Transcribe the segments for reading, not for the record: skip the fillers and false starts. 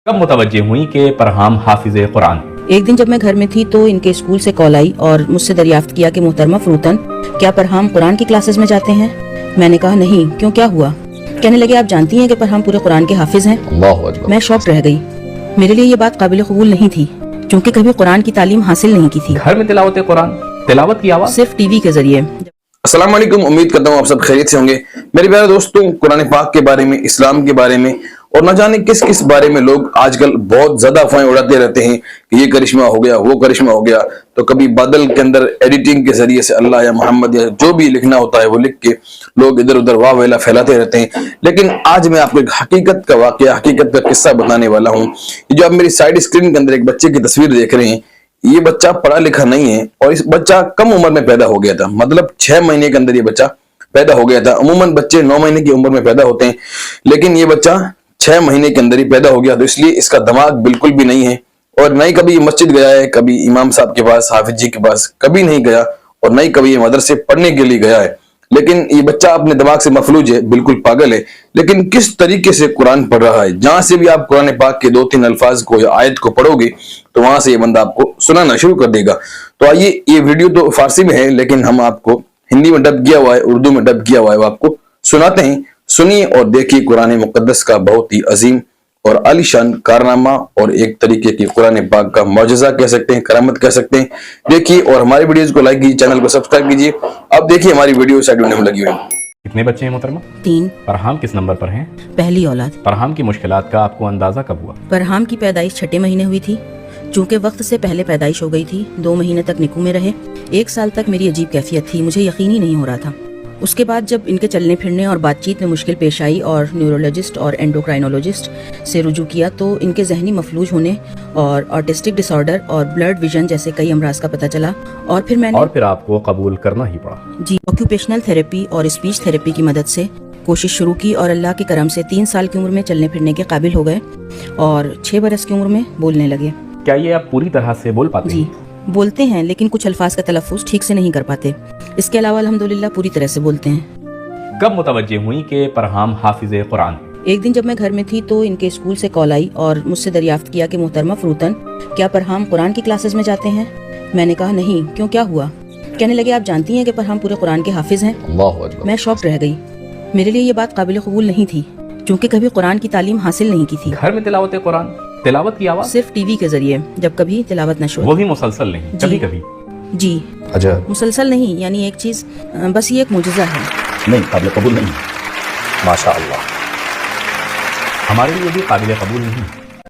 कब मुतवज्जे हुई कि परहाम हाफिज कुरान। एक दिन जब मैं घर में थी तो इनके स्कूल से कॉल आई और मुझसे दरियाफ्त किया कि मोहतरमा फ्रूतन, क्या परहाम कुरान की क्लासेस में जाते हैं? मैंने कहा नहीं, क्यों, क्या हुआ? कहने लगे आप जानती हैं कि परहाम पूरे कुरान के हाफिज हैं। मैं शॉक रह गई। मेरे लिए ये बात काबिल कबूल नहीं थी क्योंकि कभी कुरान की तालीम हासिल नहीं की थी। घर में तिलावत कुरान, तिलावत की आवाज सिर्फ टीवी के जरिए। अस्सलाम वालेकुम, उम्मीद करता हूँ आप सब खैरियत से होंगे। मेरे प्यारे दोस्तों, कुरान पाक के बारे में, इस्लाम के बारे में और न जाने किस किस बारे में लोग आजकल बहुत ज्यादा अफवाहें उड़ाते रहते हैं कि ये करिश्मा हो गया, वो करिश्मा हो गया। तो कभी बादल के अंदर एडिटिंग के जरिए से अल्लाह या मोहम्मद या जो भी लिखना होता है वो लिख के लोग इधर उधर वाह वेला फैलाते रहते हैं। लेकिन आज मैं आपको एक हकीकत का वाकया, हकीकत का किस्सा बताने वाला हूँ। ये जो आप मेरी साइड स्क्रीन के अंदर एक बच्चे की तस्वीर देख रहे हैं, ये बच्चा पढ़ा लिखा नहीं है और इस बच्चा कम उम्र में पैदा हो गया था। मतलब 6 महीने के अंदर ये बच्चा पैदा हो गया था। अमूमन बच्चे 9 महीने की उम्र में पैदा होते हैं, लेकिन ये बच्चा 6 महीने के अंदर ही पैदा हो गया। तो इसलिए इसका दिमाग बिल्कुल भी नहीं है और न ही कभी मस्जिद गया है, कभी इमाम साहब के पास, हाफिज जी के पास कभी नहीं गया और न ही कभी ये मदरसे पढ़ने के लिए गया है। लेकिन ये बच्चा अपने दिमाग से मफलूज है, बिल्कुल पागल है। लेकिन किस तरीके से कुरान पढ़ रहा है, जहां से भी आप कुरान पाक के 2-3 अल्फाज को या आयत को पढ़ोगे तो वहां से ये बंदा आपको सुनाना शुरू कर देगा। तो आइए, ये वीडियो तो फारसी में है लेकिन हम आपको हिंदी में डब किया हुआ है, उर्दू में डब किया हुआ है, वो आपको सुनाते हैं। सुनिए और देखिए कुरान मुकद्दस का बहुत ही अजीम और आलीशान कारनामा और एक तरीके की कुरान पाक का मौजज़ा कह सकते हैं, करामत कह सकते हैं। देखिए और हमारी वीडियोस को लाइक कीजिए, चैनल को सब्सक्राइब कीजिए। अब देखिए हमारी वीडियो साइड में लगी हुई है। कितने बच्चे हैं मोहतरमा? 3। परहाम किस नंबर पर हैं? पहली औलाद। परहाम की मुश्किलात का आपको अंदाजा कब हुआ? परहाम की पैदाइश 6 महीने हुई थी। चूंकि वक्त से पहले पैदाइश हो गई थी, 2 महीने तक निकू में रहे। 1 साल तक मेरी अजीब कैफियत थी, मुझे यकीन ही नहीं हो रहा था। उसके बाद जब इनके चलने फिरने और बातचीत में मुश्किल पेश आई और न्यूरोलॉजिस्ट और एंडोक्राइनोलॉजिस्ट से रुजू किया तो इनके जहनी मफलूज होने और ऑटिस्टिक डिसऑर्डर और ब्लड विजन जैसे कई अमराज का पता चला। और फिर आपको कबूल करना ही पड़ा। जी, ऑक्यूपेशनल थेरेपी और स्पीच थेरेपी की मदद से कोशिश शुरू की और अल्लाह के करम से 3 साल की उम्र में चलने फिरने के काबिल हो गए और 6 बरस की उम्र में बोलने लगे। क्या ये आप पूरी तरह से बोल पाते हैं? जी, बोलते हैं लेकिन कुछ अल्फाज का तलफ़ुज़ ठीक से नहीं कर पाते। इसके अलावा अल्हम्दुलिल्लाह पूरी तरह से बोलते हैं। कब मुतवज्जे हुई कि परहाम हाफिज कुरान? एक दिन जब मैं घर में थी तो इनके स्कूल से कॉल आई और मुझसे दरियाफ्त किया कि मोहतरमा फ्रूतन, क्या परहाम कुरान की क्लासेस में जाते हैं? मैंने कहा नहीं, क्यों, क्या हुआ? कहने लगे आप जानती हैं कि परहाम पूरे कुरान के हाफिज हैं। मैं शॉक रह गई। मेरे लिए ये बात काबिल कबूल नहीं थी क्योंकि कभी कुरान की तालीम हासिल नहीं की थी। घर में तिलावत कुरान, तिलावत की आवाज सिर्फ टीवी के जरिए, जब कभी तिलावत नशर, वो भी मुसलसल नहीं, कभी कभी। जी, अच्छा, मुसलसल नहीं, यानी एक चीज, बस ये एक मुजज़ा है। नहीं, काबिल कबूल नहीं। माशाअल्लाह, हमारे लिए भी काबिल कबूल नहीं।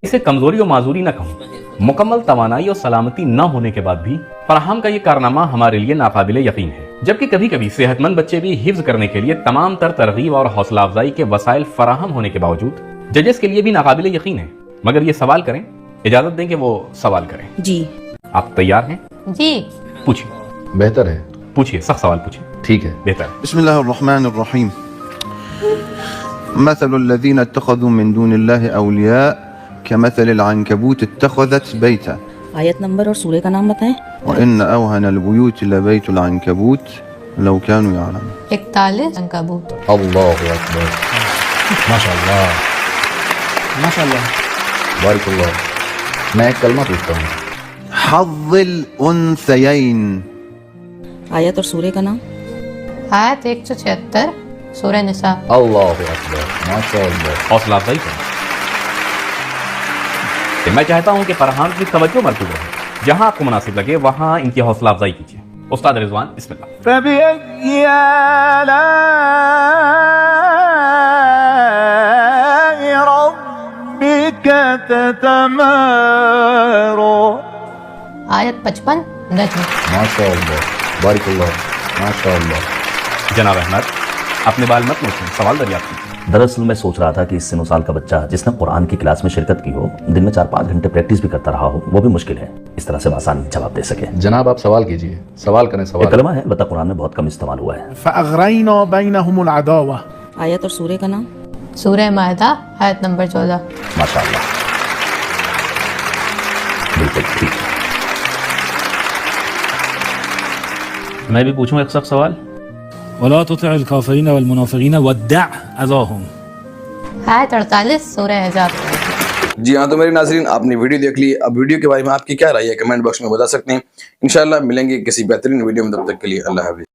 इसे कमजोरी और माजूरी न कहूँ, मुकम्मल तवानाई और सलामती न होने के बाद भी परहाम का ये कारनामा हमारे लिए नाकाबिल यकीन है। जबकि कभी कभी सेहतमंद बच्चे भी हिफ्ज करने के लिए तमाम तर तरगीब और हौसला अफजाई के वसाइल फराहम होने के बावजूद जजेस के लिए भी नाकाबिल यकीन है। मगर ये सवाल करें, इजाजत दें कि वो सवाल करें। जी, आप तैयार हैं? जी, पूछिए। बेहतर है, पूछिए, सख्त सवाल पूछिए। ठीक है। बेहतर है। बिस्मिल्लाहिर्रहमानिर्रहीम। मसलुल्लज़ीना इत्तख़ज़ू मिन दूनिल्लाहि औलिया कमसलिल अन्कबूत इत्तख़ज़त बैता। आयत नंबर और सूरह का नाम बताएं। व इन्न अवहनल बुयूति लबैतुल अन्कबूत लौ कानू यअलमून। 41 अंकबूत। अल्लाहु अकबर, माशाअल्लाह माशाअल्लाह, बारिकल्लाह। मैं एक कलमा पूछता हूँ। हज़्ज़िल उन्सयैन। आयत और सूरह का नाम। आयत 176 सूरह निसा। अल्लाहु अकबर, माशाअल्लाह। हौसला अफजाई करें। मैं चाहता हूं कि परहाम की तवज्जो मरकूज रहे, जहां आपको मुनासिब लगे वहां इनकी हौसला अफजाई कीजिए। उस्ताद रिजवान, बिस्मिल्लाह। आयत 55 नज्म। माशाअल्लाह, बारिकल्लाह, माशाअल्लाह। जनाब अहमद, अपने बाल मत नोचें, सवाल दरियाफ्त कीजिए। दरअसल मैं सोच रहा था कि इस 9 साल का बच्चा जिसने कुरान की क्लास में शिरकत की हो, दिन में 4-5 घंटे प्रैक्टिस भी करता रहा हो, वो भी मुश्किल है इस तरह से आसान जवाब दे सके। जनाब आप सवाल कीजिए, सवाल करें। एक सवाल कलमा है, बता कुरान में बहुत कम इस्तेमाल हुआ है। फअग़रैना बैनहुमुल अदावा। आयत और सूरह का नाम। सूरह मायदा आयत नंबर 14। माशाअल्लाह, बिल्कुल ठीक। मैं भी पूछूं एक सख्त सवाल। वला तुतिअल काफिरीन वल मुनाफिकीन वद्दअ अज़ाहुम। आयत 48 सूरह अहज़ाब। جی ہاں، تو میرے ناظرین آپ نے ویڈیو دیکھ لی. اب ویڈیو کے بارے میں آپ کی کیا رائے ہے کمنٹ باکس میں بتا سکتے ہیں. انشاءاللہ ملیں گے کسی بہترین ویڈیو میں، تب تک کے لیے اللہ حافظ.